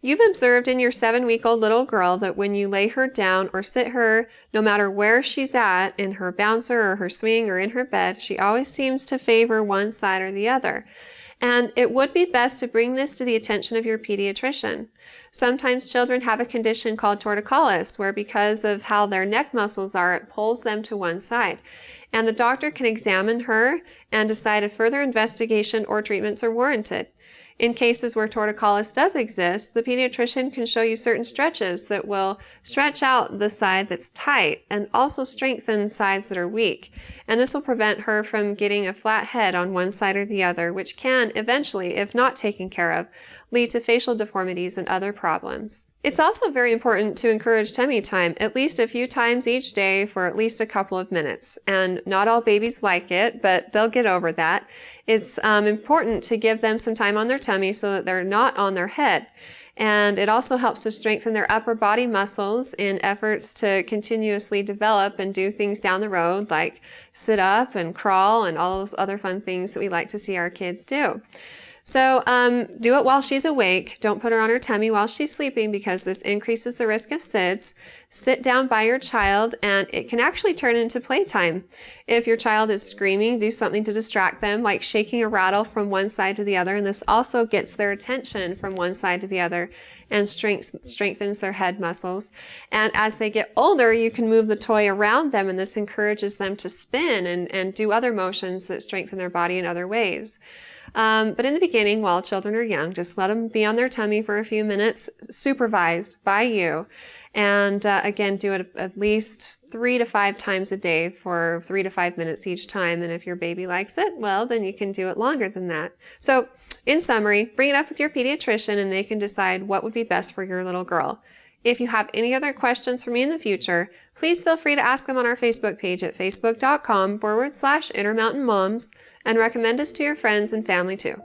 You've observed in your 7-week-old little girl that when you lay her down or sit her, no matter where she's at, in her bouncer or her swing or in her bed, she always seems to favor one side or the other. And it would be best to bring this to the attention of your pediatrician. Sometimes children have a condition called torticollis, where because of how their neck muscles are, it pulls them to one side. And the doctor can examine her and decide if further investigation or treatments are warranted. In cases where torticollis does exist, the pediatrician can show you certain stretches that will stretch out the side that's tight and also strengthen sides that are weak. And this will prevent her from getting a flat head on one side or the other, which can eventually, if not taken care of, lead to facial deformities and other problems. It's also very important to encourage tummy time at least a few times each day for at least a couple of minutes. And not all babies like it, but they'll get over that. It's important to give them some time on their tummy so that they're not on their head. And it also helps to strengthen their upper body muscles in efforts to continuously develop and do things down the road, like sit up and crawl and all those other fun things that we like to see our kids do. So do it while she's awake. Don't put her on her tummy while she's sleeping because this increases the risk of SIDS. Sit down by your child and it can actually turn into playtime. If your child is screaming, do something to distract them, like shaking a rattle from one side to the other, and this also gets their attention from one side to the other and strengthens their head muscles. And as they get older, you can move the toy around them, and this encourages them to spin and do other motions that strengthen their body in other ways. But in the beginning, while children are young, just let them be on their tummy for a few minutes, supervised by you. And again, do it at least 3 to 5 times a day for 3 to 5 minutes each time. And if your baby likes it, well, then you can do it longer than that. So in summary, bring it up with your pediatrician and they can decide what would be best for your little girl. If you have any other questions for me in the future, please feel free to ask them on our Facebook page at facebook.com/Intermountain Moms and recommend us to your friends and family too.